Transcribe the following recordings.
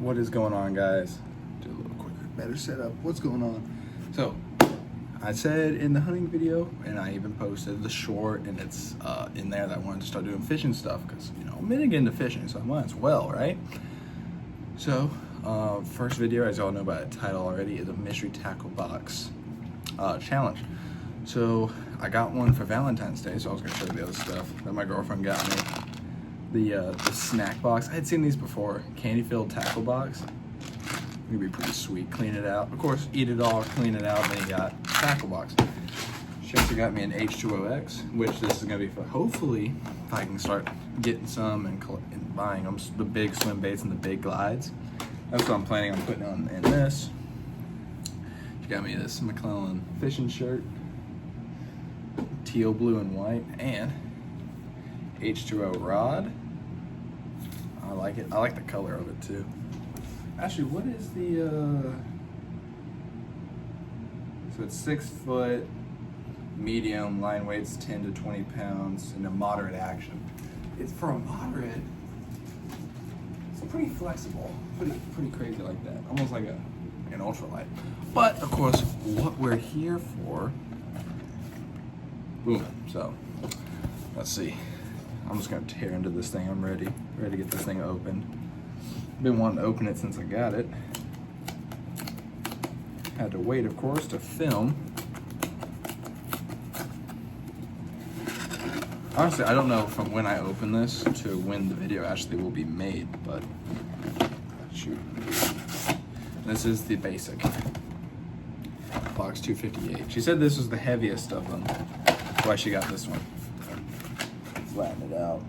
What is going on, guys? Do a little quicker, better setup. What's going on? So, I said in the hunting video, and I even posted the short, and it's in there that I wanted to start doing fishing stuff because, you know, I'm getting into fishing, so I might as well, right? So, first video, as y'all know by the title already, is a mystery tackle box challenge. So, I got one for Valentine's Day, so I was going to show you the other stuff that my girlfriend got me. The snack box. I had seen these before. Candy filled tackle box. It'd be pretty sweet. Clean it out. Of course, eat it all, clean it out. Then you got tackle box. She also got me an H2OX, which this is gonna be for. Hopefully, if I can start getting some and buying them, the big swim baits and the big glides. That's what I'm planning on putting on in this. She got me this McClellan fishing shirt, teal, blue, and white, and H2O rod. I like it. I like the color of it too. Actually, what is the so it's 6 foot, medium, line weight's 10 to 20 pounds, and a moderate action. It's for a moderate, it's pretty flexible, pretty crazy like that. Almost like an ultralight. But of course, what we're here for, boom, so let's see. I'm just gonna tear into this thing. I'm ready to get this thing opened. Been wanting to open it since I got it. Had to wait, of course, to film. Honestly, I don't know from when I open this to when the video actually will be made, but shoot. This is the basic box 258. She said this was the heaviest of them. That's why she got this one. Flatten it out.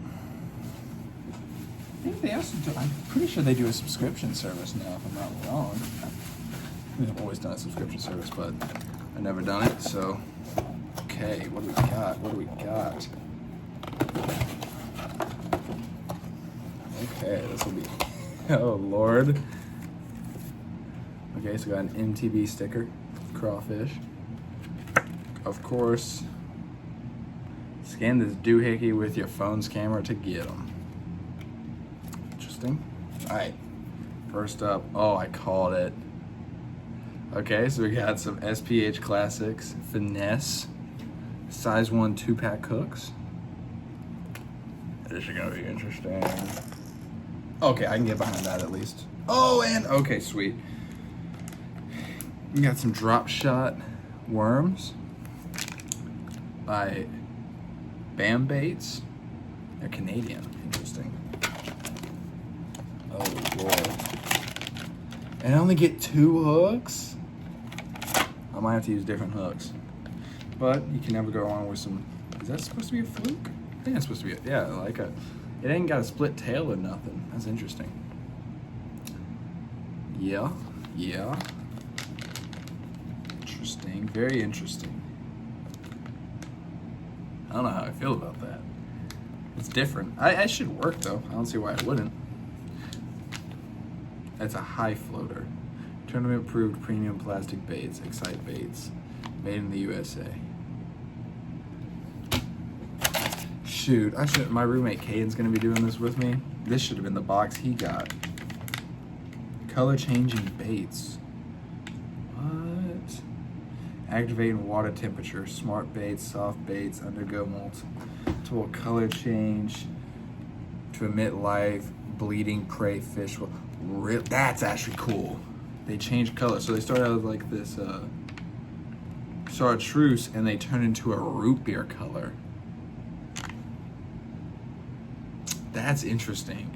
I think they also do, I'm pretty sure they do a subscription service now, if I'm not wrong. I've always done a subscription service, but I've never done it, so. Okay, what do we got? What do we got? Okay, this will be, oh Lord. Okay, so we got an MTB sticker, crawfish. Of course, scan this doohickey with your phone's camera to get them. Interesting. All right, first up, oh, I called it. Okay, so we got some SPH Classics Finesse size 1 2-pack hooks. This is gonna be interesting. Okay, I can get behind that at least. Oh, and okay, sweet. We got some drop shot worms by Bam Baits. They're Canadian. Interesting. Oh Lord. And I only get 2 hooks? I might have to use different hooks. But you can never go wrong with some. Is that supposed to be a fluke? I think it's supposed to be yeah, like a, it ain't got a split tail or nothing. That's interesting. Yeah. Interesting, very interesting. I don't know how I feel about that. It's different. I should work though. I don't see why it wouldn't. That's a high floater. Tournament approved premium plastic baits, Excite Baits, made in the USA. Shoot, my roommate Caden's gonna be doing this with me. This should have been the box he got. Color changing baits. What? Activating water temperature, smart baits, soft baits, undergo multiple color change to emit live bleeding prey fish. That's actually cool. They change color. So they start out with like this chartreuse and they turn into a root beer color. That's interesting.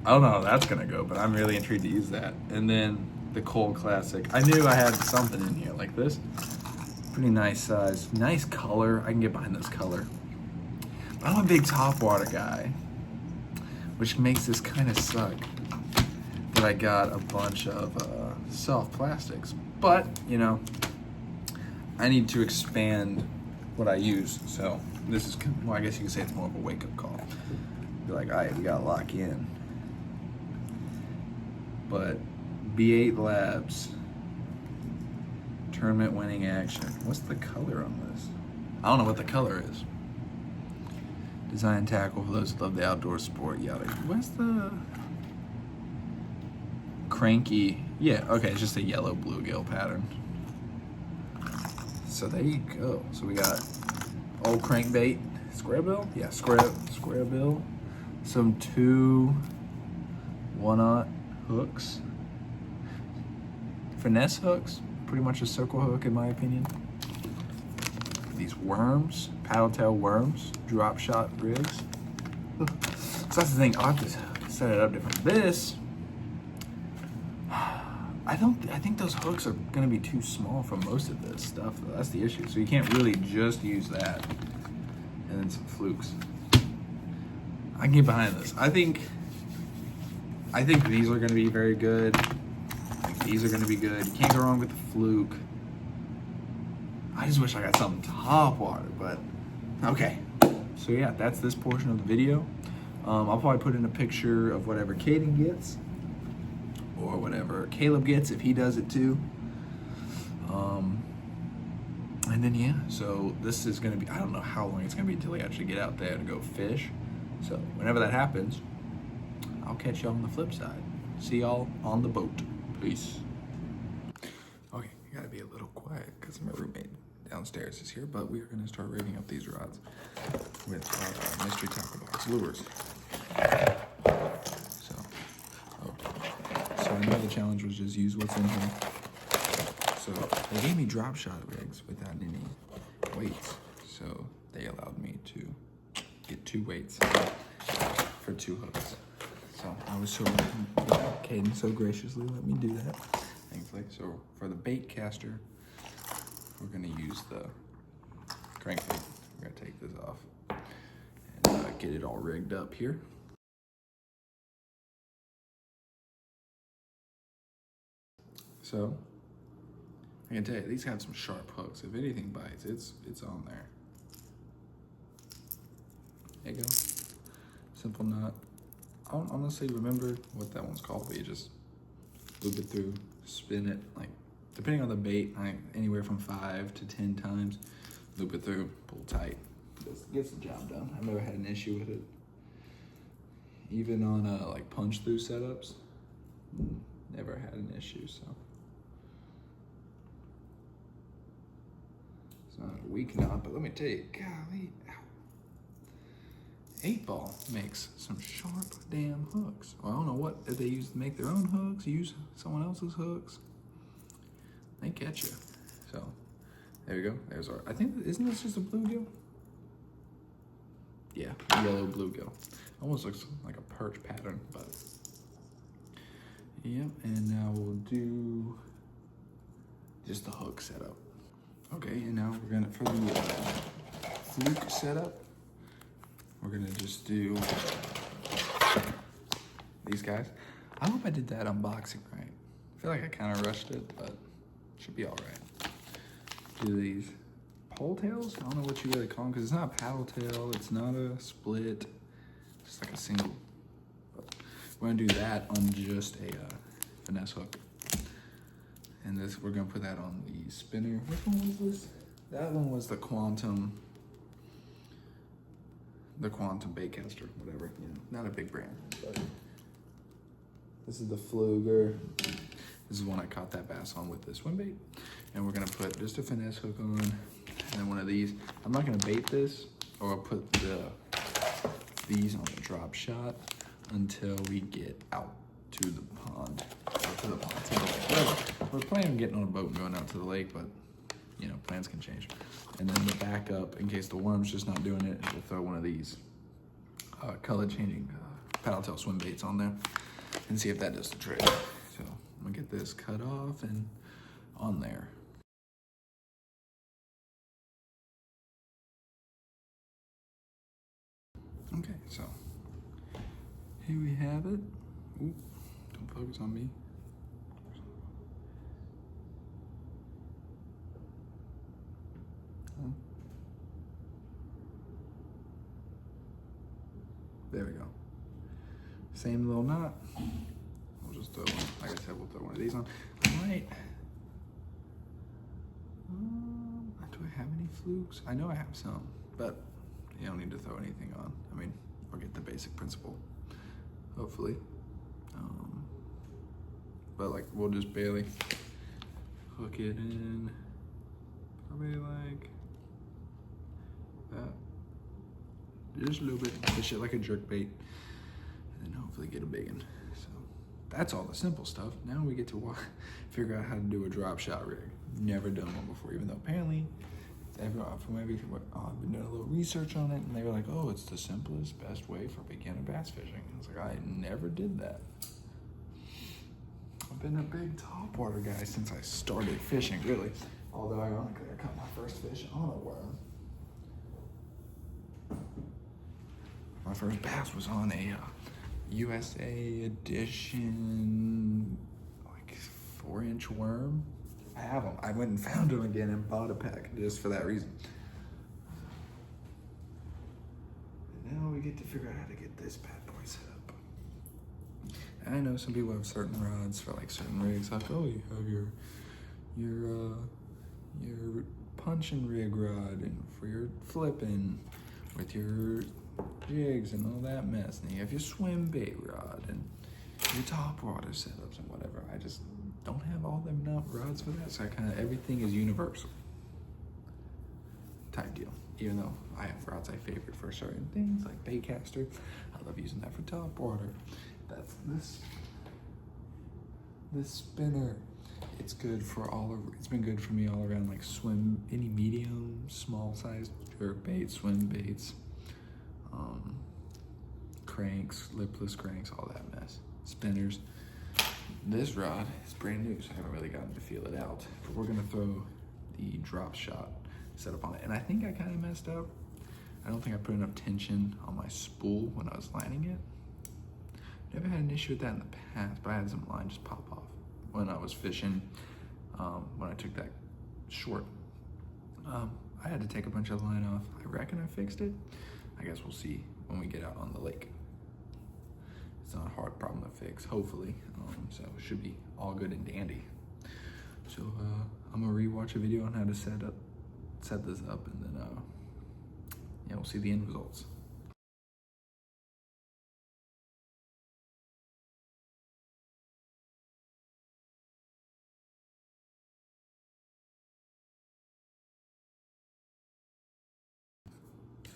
I don't know how that's gonna go, but I'm really intrigued to use that. And then the Cold Classic. I knew I had something in here like this. Pretty nice size, nice color. I can get behind this color. I'm a big topwater guy, which makes this kind of suck. But I got a bunch of soft plastics. But, you know, I need to expand what I use. So this is, well, I guess you could say it's more of a wake-up call. Be like, all right, we gotta lock in. But B8 Labs, tournament winning action. What's the color on this? I don't know what the color is. Design tackle for those who love the outdoor sport. Yada. Where's the? cranky. Yeah, okay, it's just a yellow bluegill pattern. So there you go. So we got old crankbait, square bill? Yeah, square bill. Some 2 1/0 hooks. Finesse hooks, pretty much a circle hook in my opinion. These worms, paddle tail worms, drop shot rigs. So that's the thing, I'll have to set it up different. This, I think those hooks are gonna be too small for most of this stuff. That's the issue. So you can't really just use that. And then some flukes. I can get behind this. I think these are gonna be very good. I think these are gonna be good. You can't go wrong with the fluke. I just wish I got something top water, but okay. So yeah, that's this portion of the video. I'll probably put in a picture of whatever Caden gets, or whatever Caleb gets if he does it too. And then yeah, so this is gonna be, I don't know how long it's gonna be until we actually get out there to go fish. So whenever that happens, I'll catch y'all on the flip side. See y'all on the boat. Peace. Okay, I gotta be a little quiet because my roommate downstairs is here, but we are gonna start rigging up these rods with our mystery tackle box lures. So I know the challenge was just use what's in here. So they gave me drop shot rigs without any weights. So they allowed me to get 2 weights for 2 hooks. So I was so Caden so graciously let me do that, thankfully. So for the bait caster, we're gonna use the crankbait. We're gonna take this off and get it all rigged up here. So I can tell you, these have some sharp hooks. If anything bites, it's on there. There you go. Simple knot. I don't honestly remember what that one's called, but you just loop it through, spin it, like, depending on the bait, like anywhere from 5 to 10 times, loop it through, pull tight. Just gets the job done. I've never had an issue with it. Even on like punch through setups, never had an issue, so. It's not a weak knot, but let me tell you, golly, ow. 8-Ball makes some sharp damn hooks. Well, I don't know what if they use to make their own hooks, use someone else's hooks. They catch you. So there we go. There's our, I think, isn't this just a bluegill? Yeah, yellow bluegill. Almost looks like a perch pattern, but yep. And now we'll do just the hook setup. Okay, and now we're gonna, for the fluke setup, we're gonna just do these guys. I hope I did that unboxing right. I feel like I kind of rushed it, but it should be all right. Do these pole tails? I don't know what you really call them, because it's not a paddle tail, it's not a split, just like a single. But we're gonna do that on just a finesse hook. And this, we're gonna put that on the spinner. Which one was this? That one was the Quantum baitcaster, whatever. You know, not a big brand, but this is the Fluger. This is one I caught that bass on with the swim bait. And we're gonna put just a finesse hook on, and then one of these. I'm not gonna bait this, or I'll put these on the drop shot until we get out to the pond. Whatever. We're planning on getting on a boat and going out to the lake, but you know, plans can change. And then the backup, in case the worm's just not doing it, we'll throw one of these color changing paddle tail swim baits on there and see if that does the trick. So I'm gonna get this cut off and on there. Okay, so here we have it. Ooh, don't focus on me. There we go. Same little knot. We'll just throw one. Like I said, we'll throw one of these on. I might. Do I have any flukes? I know I have some, but you don't need to throw anything on. I mean, I'll get the basic principle, hopefully. but like we'll just barely hook it in, probably like that. Just a little bit, fish it like a jerk bait, and then hopefully get a big one. So that's all the simple stuff. Now we get to figure out how to do a drop shot rig. Never done one before, even though apparently I've been doing a little research on it, and they were like, oh, it's the simplest, best way for beginner bass fishing. I was like, I never did that. I've been a big topwater guy since I started fishing, really. Although ironically, I caught my first fish on a worm. My first bass was on a USA edition, like 4-inch worm. I have them. I went and found them again and bought a pack just for that reason. And now we get to figure out how to get this bad boy set up. And I know some people have certain rods for like certain rigs. Like, oh, you have your punching rig rod and for your flipping with your jigs and all that mess. And you have your swim bait rod and your topwater setups and whatever. I just don't have all them rods for that, so I kind of, everything is universal type deal. Even though I have rods I favorite for certain things, like baitcaster. I love using that for topwater. That's this spinner. It's good for it's been good for me all around, like swim, any medium, small size jerk baits, swim baits, cranks, lipless cranks, all that mess. Spinners. This rod is brand new, so I haven't really gotten to feel it out. But we're gonna throw the drop shot setup on it. And I think I kind of messed up. I don't think I put enough tension on my spool when I was lining it. Never had an issue with that in the past, but I had some line just pop off when I was fishing, when I took that short. I had to take a bunch of line off. I reckon I fixed it. I guess we'll see when we get out on the lake. It's not a hard problem to fix, hopefully. So it should be all good and dandy. So I'm gonna rewatch a video on how to set this up, and then yeah, we'll see the end results.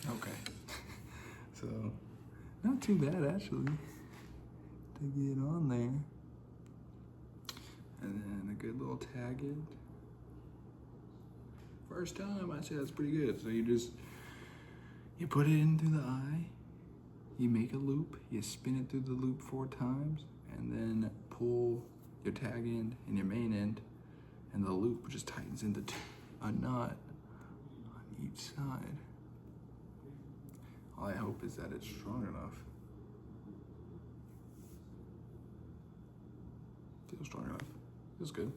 Okay, so not too bad actually to get on there. And then a good little tag it. First time, I'd say that's pretty good. So you put it in through the eye, you make a loop, you spin it through the loop 4 times, and then pull your tag end and your main end, and the loop just tightens into a knot on each side. All I hope is that it's strong enough. Feels strong enough. Feels good.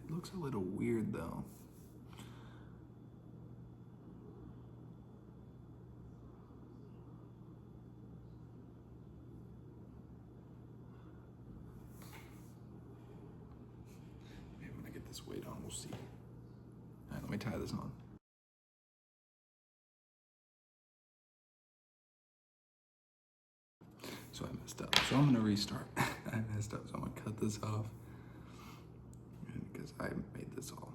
It looks a little weird though. Maybe when I get this weight on, we'll see. All right, let me tie this on. So I messed up. So I'm gonna restart. I messed up, so I'm gonna cut this off. Because I made this all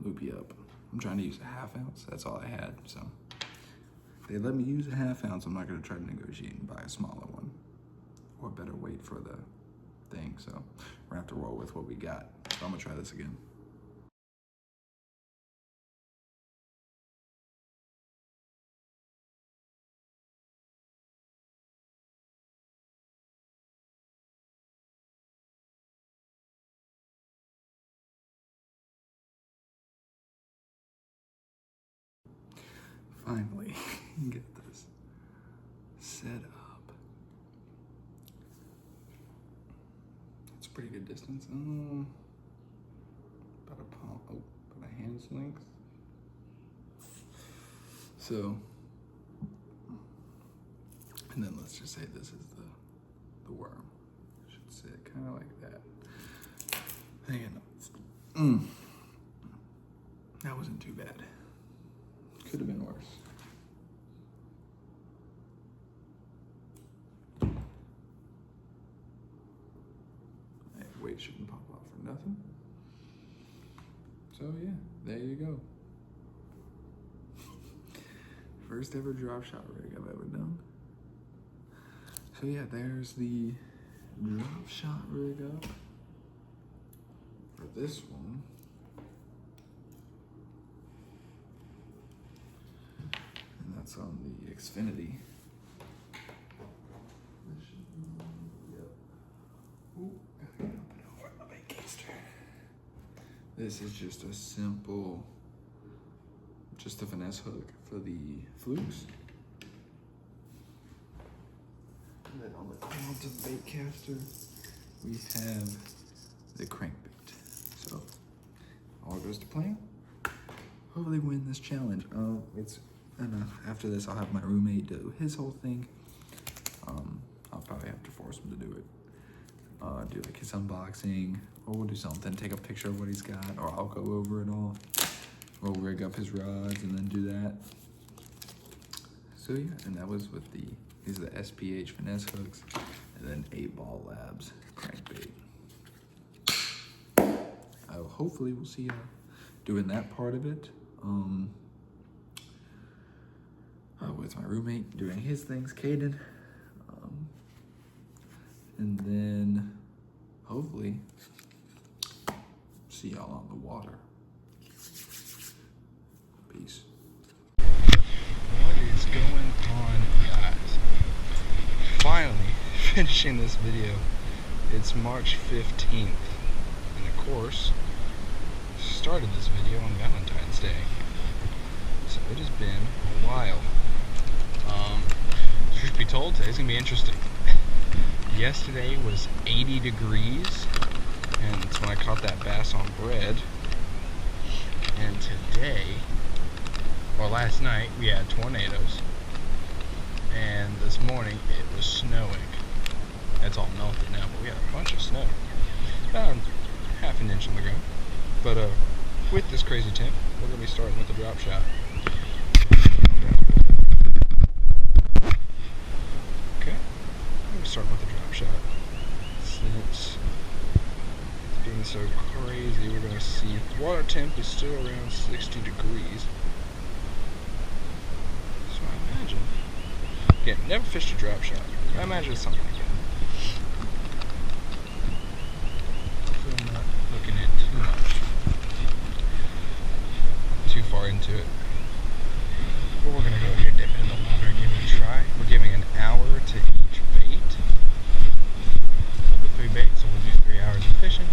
loopy up. I'm trying to use a 1/2 ounce. That's all I had. So if they let me use a 1/2 ounce, I'm not gonna try to negotiate and buy a smaller one or better weight for the thing. So we're gonna have to roll with what we got. So I'm gonna try this again. Finally, get this set up. It's a pretty good distance. About a palm, about a hand's length. So, and then let's just say this is the worm. It should sit kind of like that. Hang on. That wasn't too bad. Could have been worse. shouldn't pop off for nothing. So yeah, there you go. First ever drop shot rig I've ever done. So yeah, there's the drop shot rig up for this one. And that's on the Xfinity. This is just a simple, just a finesse hook for the flukes. And then on the quantum bait caster, we have the crankbait. So all goes to plan. Hopefully win this challenge. It's enough. After this, I'll have my roommate do his whole thing. I'll probably have to force him to do it. Do like his unboxing, or we'll do something, take a picture of what he's got, or I'll go over it all. We'll rig up his rods and then do that. So yeah, and that was with these are the SPH finesse hooks, and then 8-Ball Labs crankbait. Hopefully we'll see doing that part of it. With my roommate doing his things, Caden. And then hopefully see y'all on the water. Peace. What is going on, guys? Finally finishing this video. It's March 15th. And of course, started this video on Valentine's Day. So it has been a while. Truth be told, today's gonna be interesting. Yesterday was 80 degrees, and it's when I caught that bass on bread. And today, or last night, we had tornadoes. And this morning, it was snowing. It's all melted now, but we had a bunch of snow. About half an inch on the ground. But with this crazy temp, we're going to be starting with the drop shot. Okay, I'm going to start with the drop shot. Since it's being so crazy, we're going to see water temp is still around 60 degrees. So I imagine, again, never fished a drop shot. I imagine it's something like that. So I'm not looking at too much, too far into it. But we're going to go ahead and dip in the water and give it a try. We're giving an hour to each bait of the 3 baits, so we'll do 3 hours of fishing.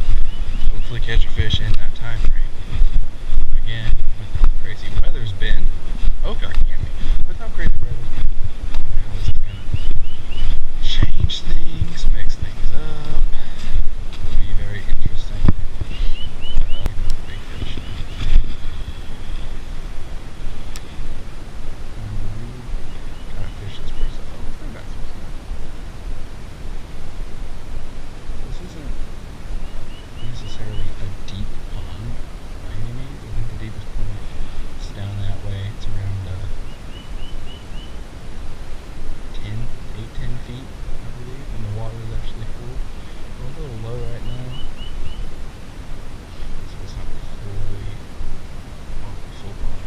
Hopefully catch a fish in that time frame. Again, with how crazy weather's been, I hope y'all can hear me. With how crazy weather's been, how is it going to change things, mix things up? It'll be very interesting. Big fish. Gotta fish this place up. This isn't necessarily a deep pond by any means. I think the deepest point is down that way. It's around 10 feet, I believe, and the water is actually full. We're a little low right now, so it's not fully on the full pond.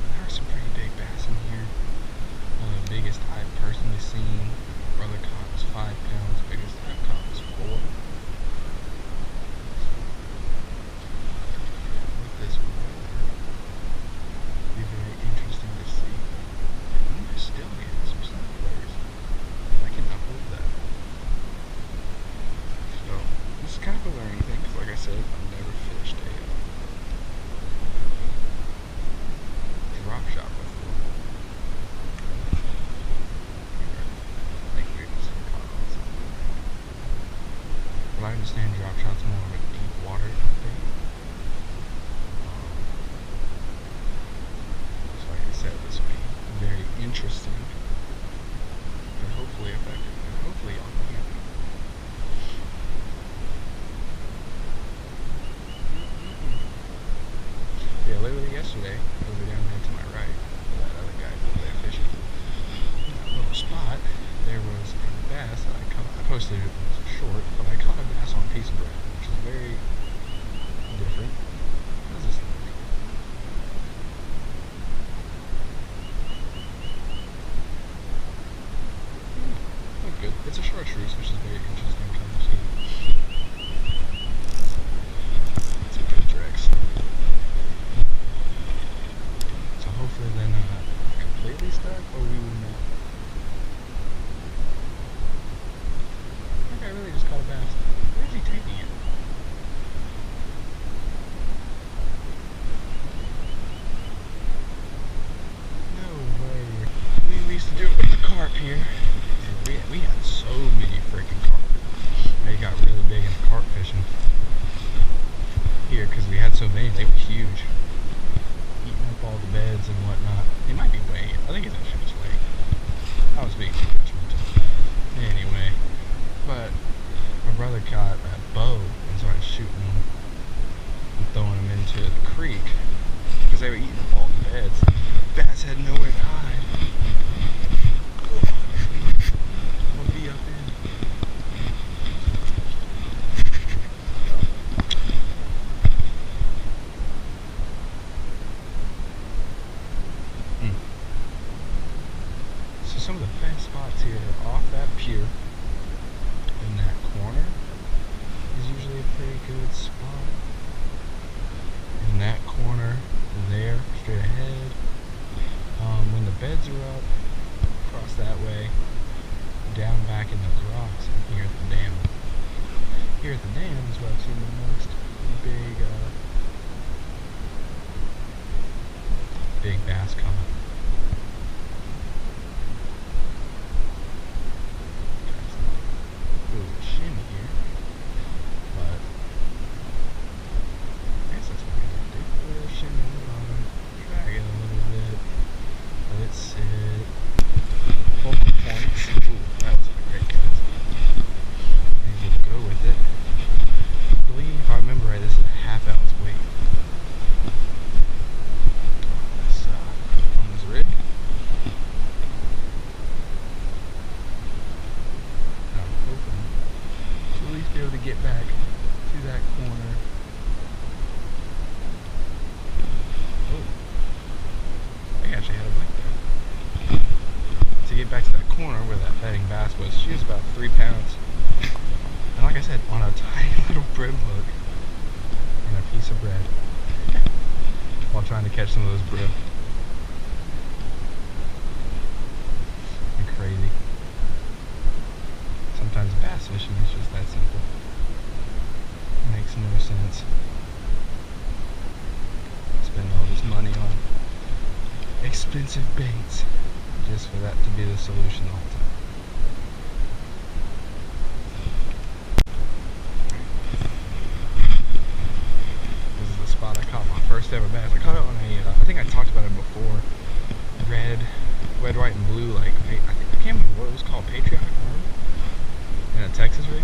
There are some pretty big bass in here. One of the biggest I've personally seen. Brother caught was 5 pounds. Biggest I've caught was 4. With this water, it'll be very interesting to see. And we're still getting some snowflakes. I cannot believe that. So, this is kind of a learning thing, because like I said, I've never fished a drop shot before. But I understand drop shot's more of a deep water thing. So like I said, this will be very interesting, and hopefully effective, and hopefully y'all can hear me. Yeah, literally yesterday, over down there to my right, where that other guy over there fishing, in that little spot, there was a bass that I posted it, it was short, 5 chartreuse, which is very interesting kind of seed. It's a good Drex. So hopefully they're not completely stuck, or we will not. That guy really just caught a bass. Where is he taking it? We used to do it with the carp here. We had so many freaking carp. They got really big into carp fishing here because we had so many. They were huge, eating up all the beds and whatnot. They might be weighing. I think it's actually just weighing. I was being too judgmental. Anyway, but my brother caught a bow and started shooting them and throwing them into the creek because they were eating up all the beds. Bass had nowhere to hide. We'll be up in. So some of the best spots here are off that pier in that corner is usually a pretty good spot. In that corner there, straight ahead. When the beds are up, across that way, down back in the rocks, and here at the dam. Here at the dam is where I've seen the most big bass come up. Ooh, shimmy here, but I guess that's what we're gonna do. A little shimmy on the bottom, drag it a little bit. Let it sit. Focal points. Ooh, that was a great cast. Maybe we'll go with it. I believe, if I remember right, this is a half-ounce weight. This on this rig. I'm hoping to at least be able to get back to that corner. Oh, I actually had a blink there. To get back to that corner where that bedding bass was, she was about 3 pounds. And like I said, on a tiny little brim hook and a piece of bread while trying to catch some of those brim. And crazy. Sometimes bass fishing is just that simple. It makes no sense. Spend all this money on expensive baits just for that to be the solution all the time. This is the spot I caught my first ever bass. I caught it on a, I think I talked about it before, red, white, and blue, like, I can't remember what it was called, Patriotic, in a Texas rig.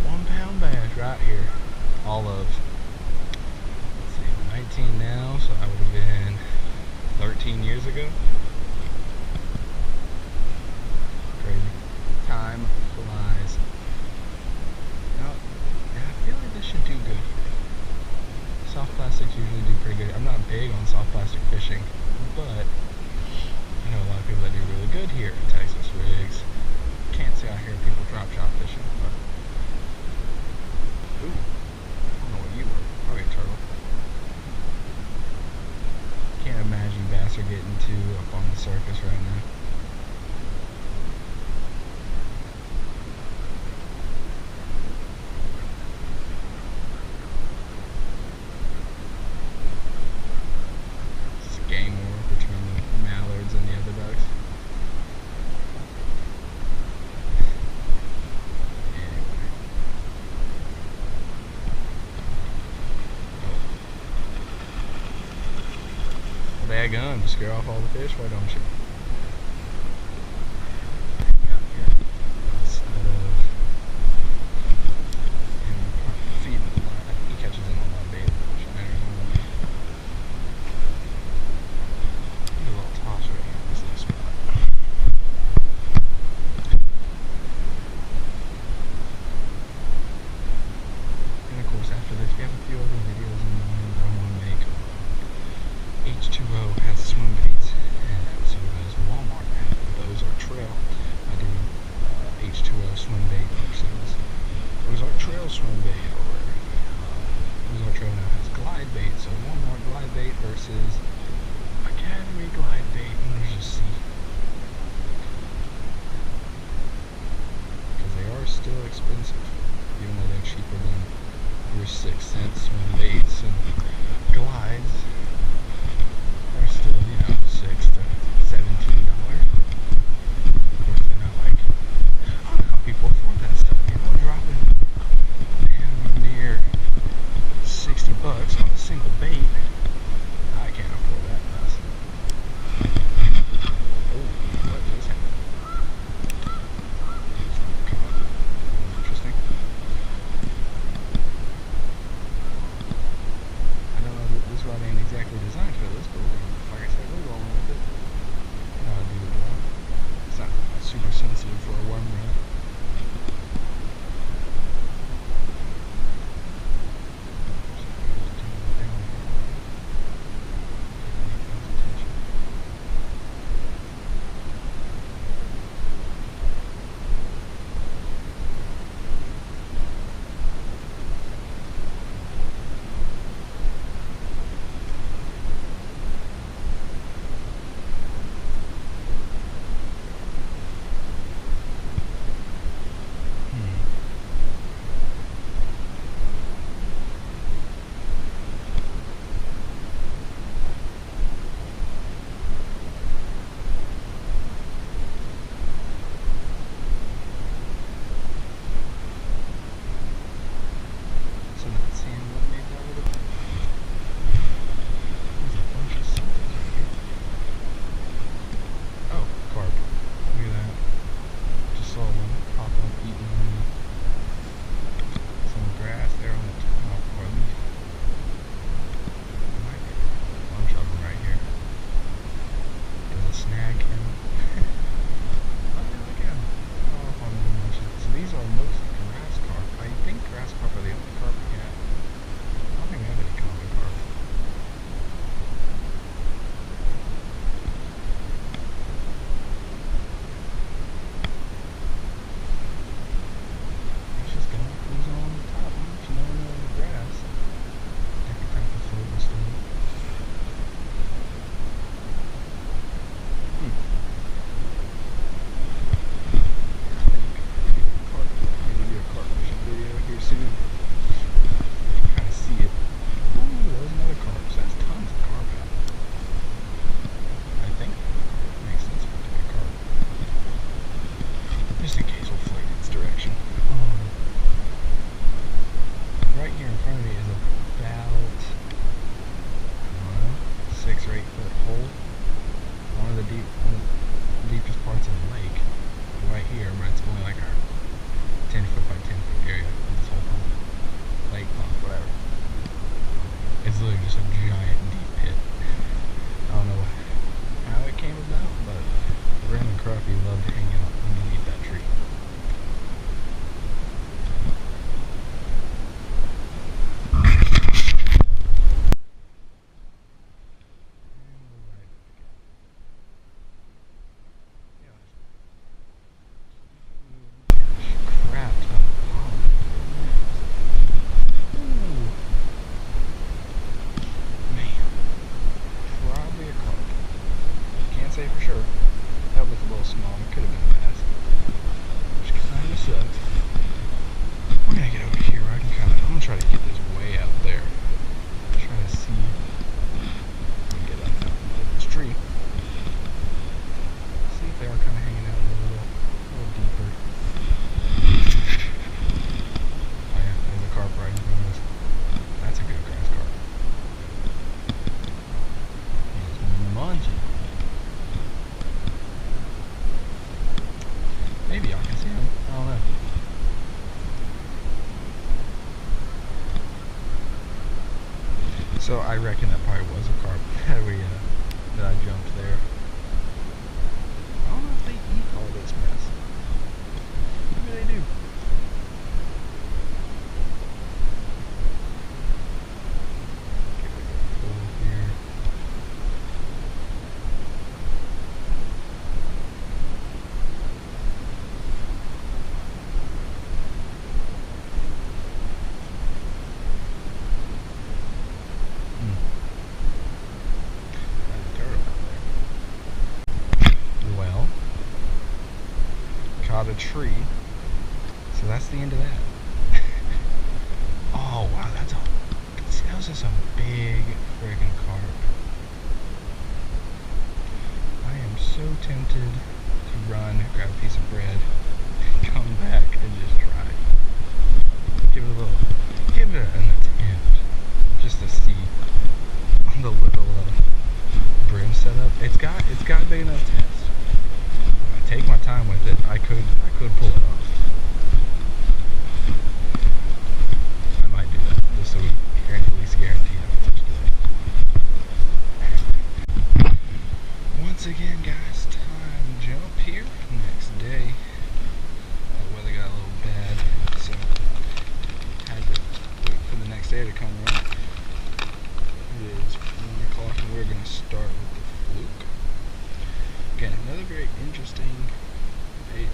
1 pound bass right here, all of, let's see, 19 now, so I would have been 13 years ago. Crazy. Time flies. Now, I feel like this should do good. Soft plastics usually do pretty good. I'm not big on soft plastic fishing, but I know a lot of people that do really good here in Texas rigs. Can't say I hear people drop shot fishing, but ooh, I don't know what you were. Probably a turtle. Can't imagine bass are getting too up on the surface right now. It's a game war between the mallards and the other ducks. Anyway. Well, daggone, to scare off all the fish, why don't you? Instead of him feeding the line, I think he catches in a lot of bait. There's a little toss right here. This is the spot. And of course, after this, we have a few other videos in mind that I want to make. H2O has swim baits, and so Scruffy love to hang out underneath that tree. Crap ton of pollen. Ooh. Man. Probably a carp. Can't say for sure. That was a little small. It could have been fast. Which kind of sucks. We're gonna get over here where I can kind of. I'm gonna try to get this way out there. Try to see. Get up out into this tree. See if they are kind of hanging out a little deeper. Oh yeah, there's a carp right in front of us. That's a good grass carp. He's munging. Maybe I can see him. I don't know. So I reckon that probably was a carp that I jumped there. I don't know if they eat all this mess. Maybe they do. Give it a good pull here. There's a turtle out there. Well, caught a tree. So that's the end of that. Oh wow, those are some big friggin' carp. I am so tempted to run, grab a piece of bread, come back and just try. Give it an attempt, just to see on the little brim setup. It's got a big enough test. If I take my time with it, I could pull it off. I might do that just so we can at least guarantee I touch today. Once again, guys, time jump here. Next day, the weather got a little bad, so had to wait for the next day to come around. It is 1 o'clock and we're going to start with the fluke. Again, another very interesting bait.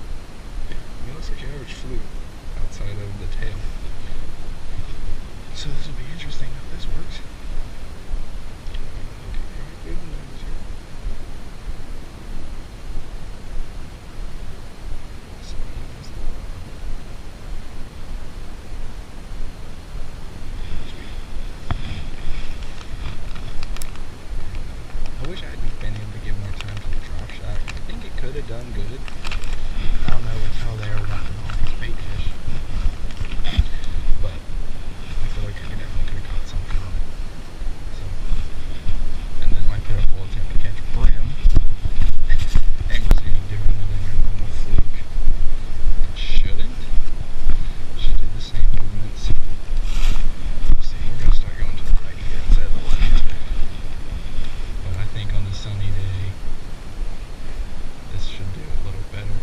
It looks like your average fluke outside of the tail. So this will be interesting if this works. Okay, good news here. So, I wish I'd been able to give more time to the drop shot. I think it could have done good. I don't know how they are wanting all these bait fish. But I feel like I definitely could have caught something on it. So, and then my pitiful attempt to catch brim ain't was any different than your normal fluke. It shouldn't. Should do the same movements. Let's see, we're gonna start going to the right here instead of the left. But I think on the sunny day, this should do a little better.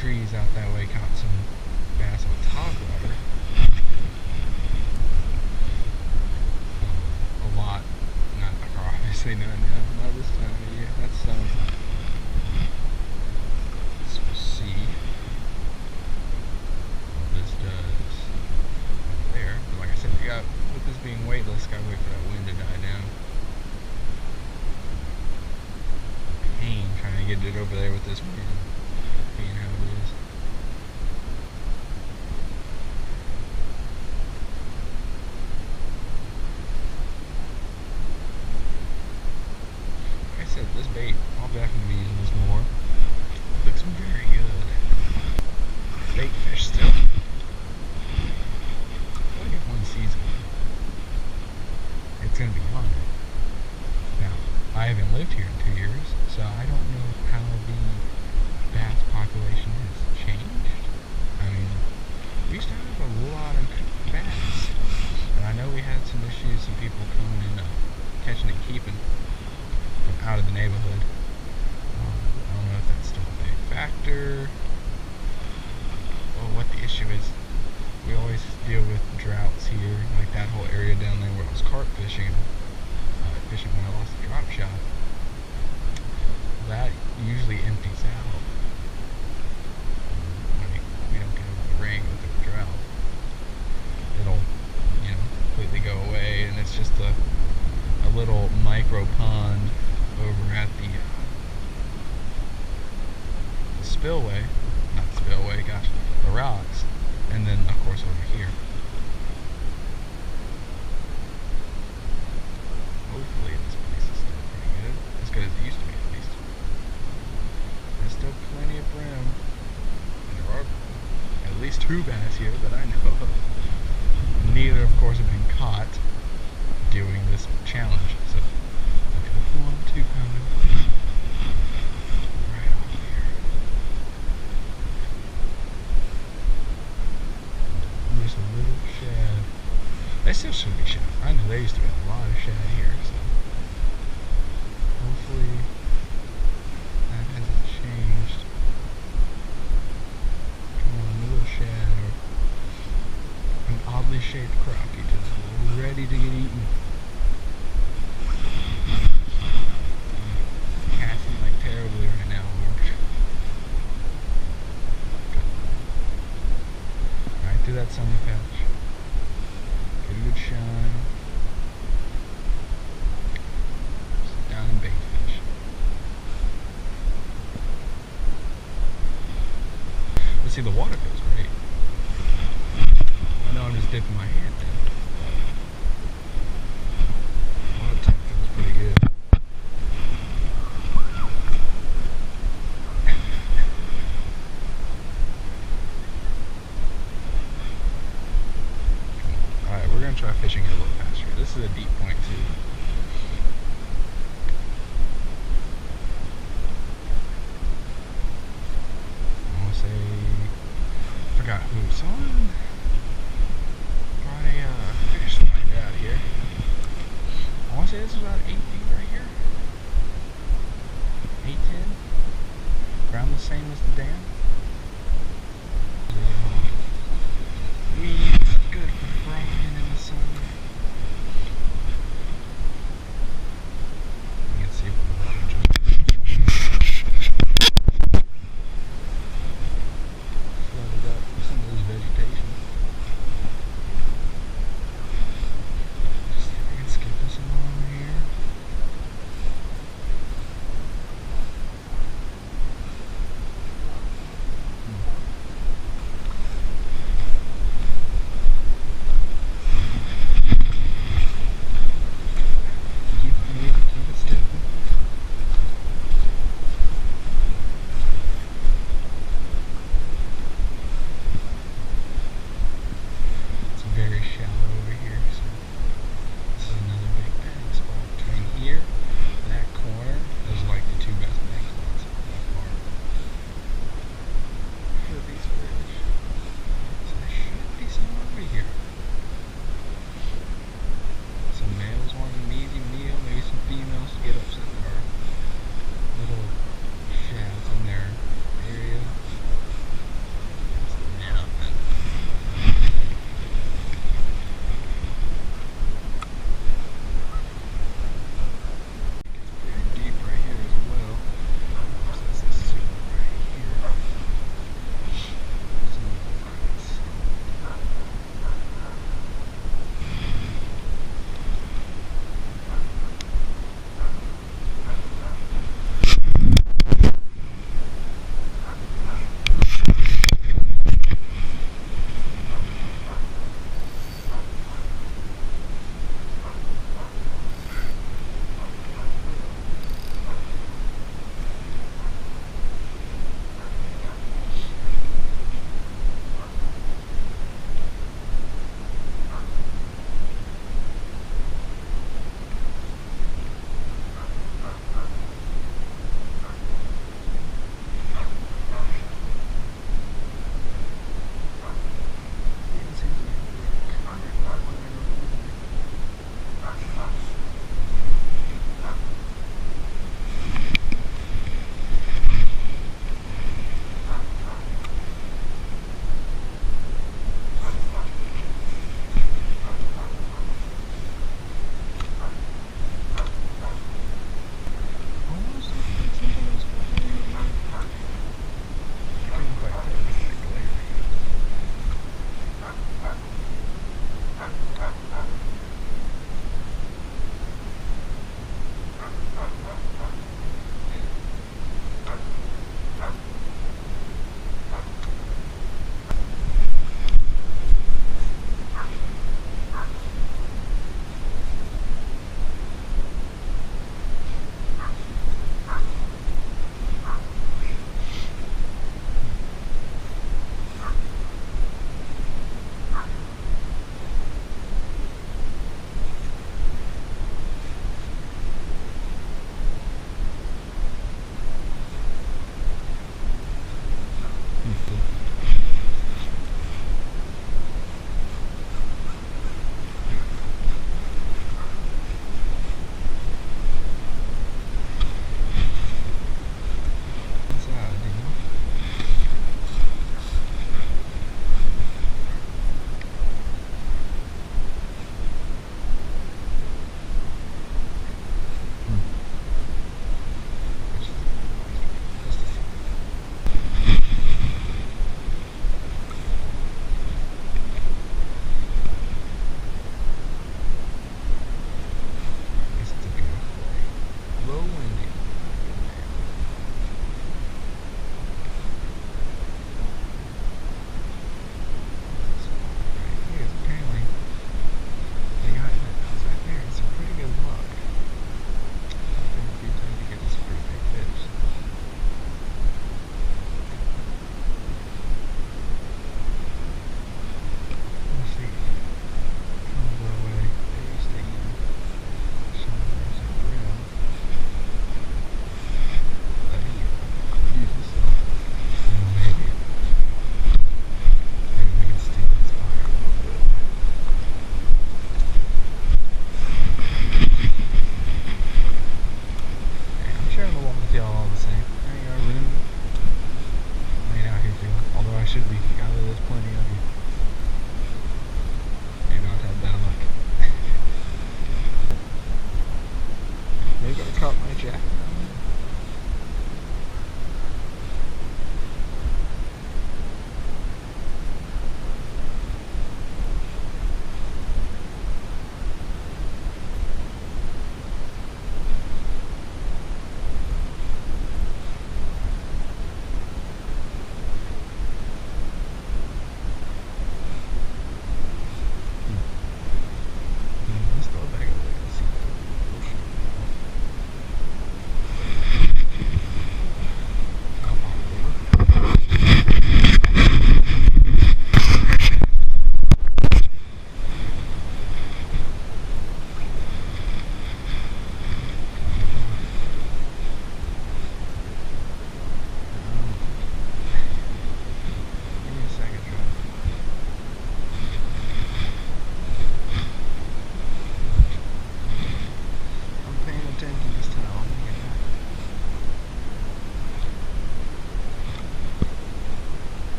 trees out that way, caught some bass on topwater. A lot, not obviously not now, not this time of year. That's summer. So we'll see what this does there. But like I said, we got, with this being weightless, gotta wait for that wind to die down. Pain trying to get it over there with this wind. Being how it is. Like I said, this bait, I'll definitely be using this more. It looks very good. Bait fish still. What if one sees one? It's gonna be on it. Now, I haven't lived here in 2 years, so I don't know how the bass population has changed. I mean, we used to have a lot of bass, and I know we had some issues, some people coming in, catching and keeping from out of the neighborhood. I don't know if that's still a big factor, or what the issue is. We always deal with droughts here, like that whole area down there where I was carp fishing, fishing when I lost the drop shot. That usually empties out when we don't get a lot of rain with the drought. It'll, completely go away, and it's just a little micro pond over at the spillway, not spillway, gosh, the rocks, and then of course over here. Hopefully this place is still pretty good, as good as it used to be at least. There's still plenty of brim, and there are at least 2 bass here that I know of. Neither, of course, have been caught doing this challenge. So, look at the 1-2 pounder right off here. Just a little shad. They still should be shad. I know they used to be a lot of shad here, so hopefully that hasn't changed. Come on, a little shad or an oddly shaped crappie just ready to get eaten. Casting like terribly right now. Right through that sunny patch. Get a good shine. Sit down and bait fish. But see, the water feels great. I know I'm just dipping my hand in. The water temp feels pretty good. Alright, we're going to try fishing it a little faster. This is a deep point too. I want to say, I forgot who. Someone brought a fish finder out here. I want to say this is about 8 feet right here. 8-10. Around the same as the dam. Weeds, good for frying in the sun. You can see what the water just flooded up with some of this vegetation. Just see if I can skip this along here.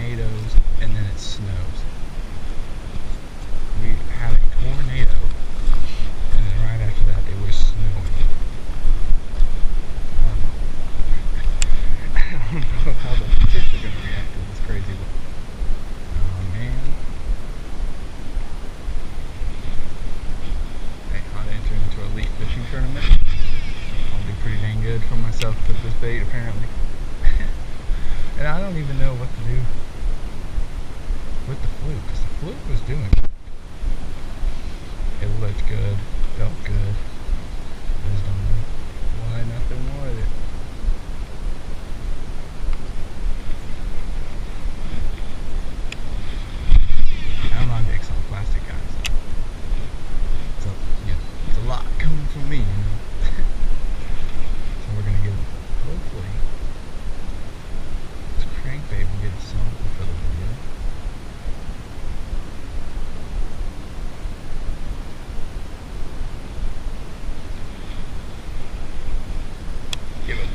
tornadoes, and then it snows. We had a tornado, and then right after that it was snowing. I don't know how the fish are gonna react to this crazy weather. Oh man. Hey, how to enter into a elite fishing tournament. I'll do pretty dang good for myself with this bait apparently. And I don't even know what to do with the fluke, because the fluke was doing it. It looked good, felt good. I just don't know why nothing more with it. I'm not big on plastic guys. So, it's a lot coming from me, So we're gonna get, hopefully, this crankbait will get something for the video. Give it a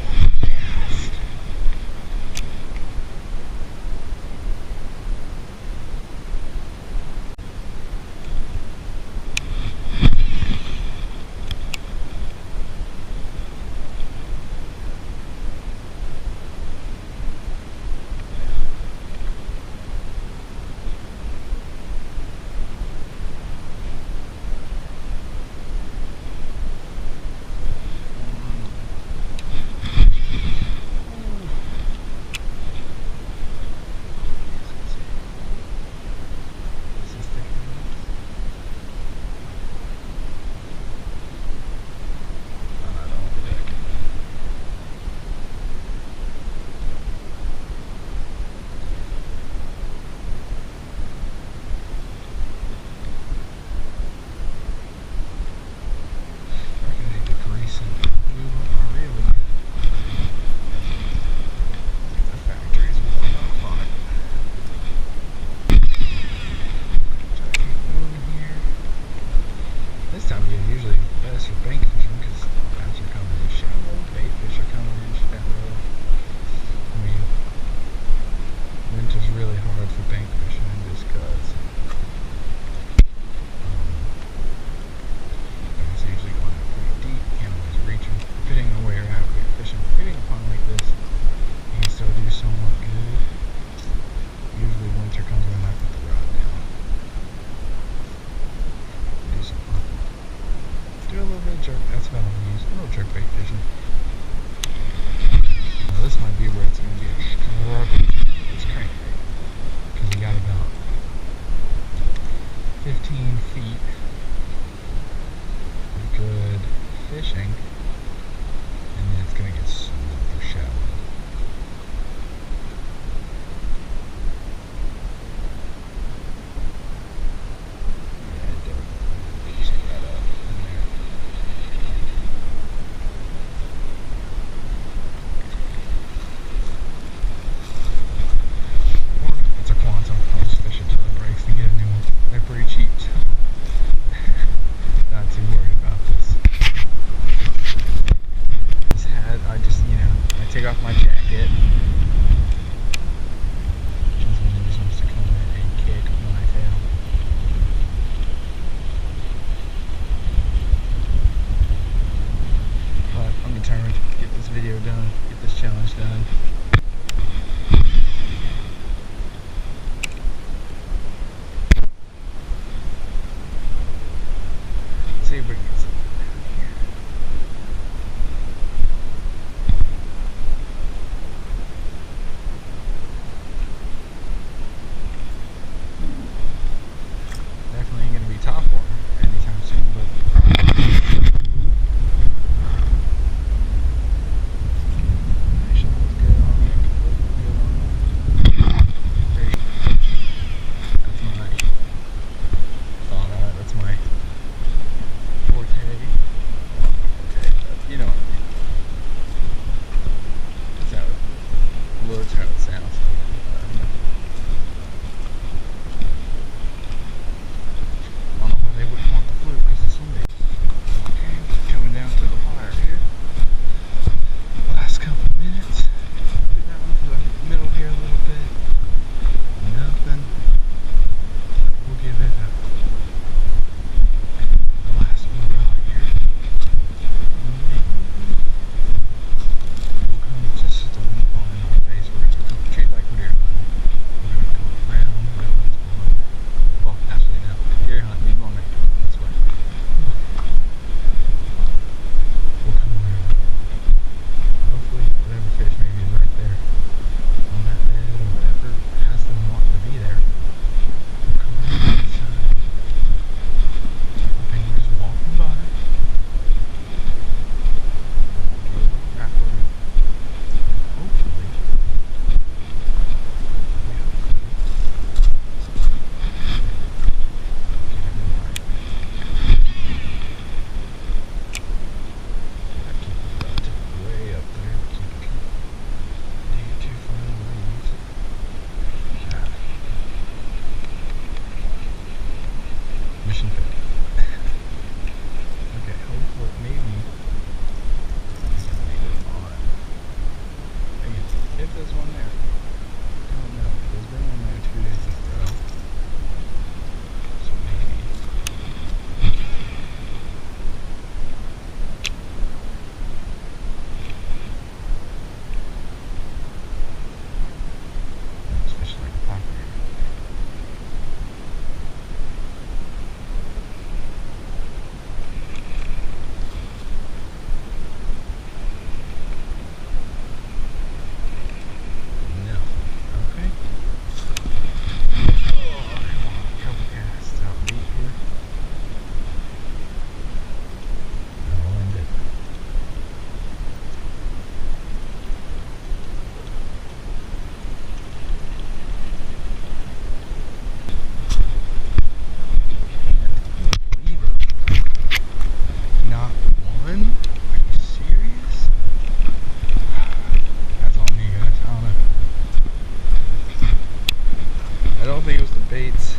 probably use the baits.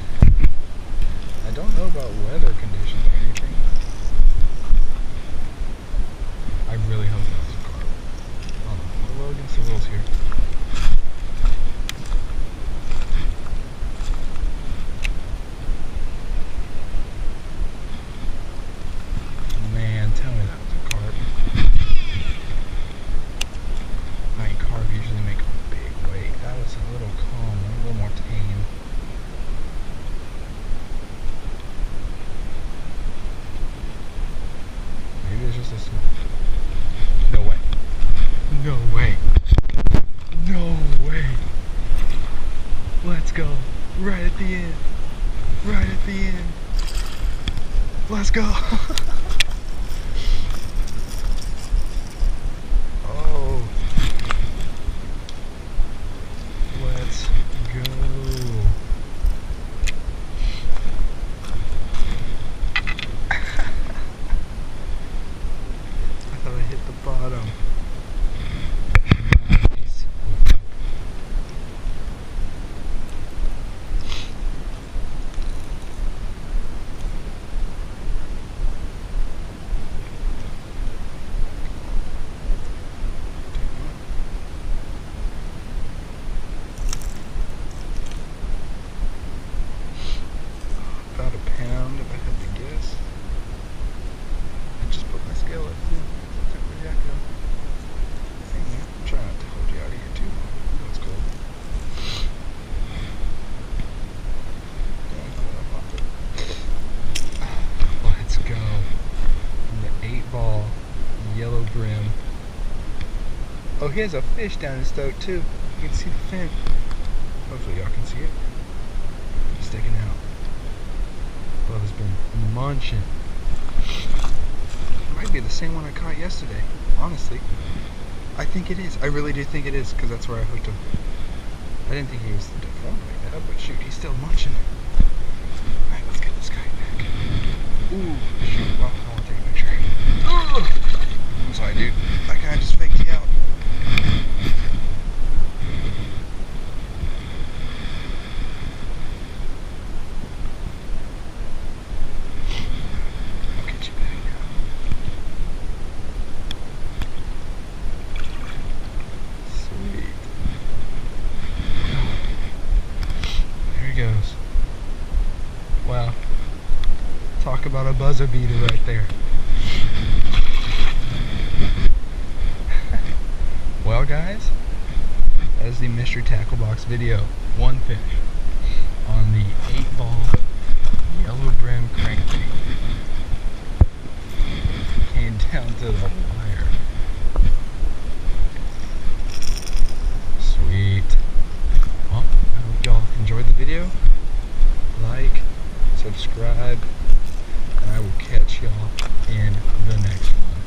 I don't know about weather conditions or anything. I really hope that was a carp. Hold on, we're low against the rules here. Man, tell me that was a carp. I mean, carp usually make a big weight. That was a little calm, a little more tame. Maybe it's just a small. No way. No way. No way. Let's go. Right at the end. Right at the end. Let's go. Oh. Let's go. I thought I hit the bottom. Nice. About a pound if I had to guess. I just put my scale up too. Took my jacket off. Hey man, I'm trying not to hold you out of here too long. I know it's cold. Let's go. And the 8-ball yellow brim. Oh, here's a fish down his throat too. You can see the fin. Hopefully y'all can see it. Sticking out. Bub has been munching. It might be the same one I caught yesterday, honestly. I think it is. I really do think it is, because that's where I hooked him. I didn't think he was deformed like that, but shoot, he's still munching. Alright, let's get this guy back. Ooh, shoot. Well, I want to take a picture. Oh! I'm sorry, dude. That guy just faked you out. Goes. Wow. Talk about a buzzer beater right there. Well guys, that is the mystery tackle box video. One fish on the 8-ball yellow brim crankbait. Came down to the wire. Sweet. Well, I hope y'all enjoyed the video. Like, subscribe, and I will catch y'all in the next one.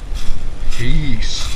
Peace.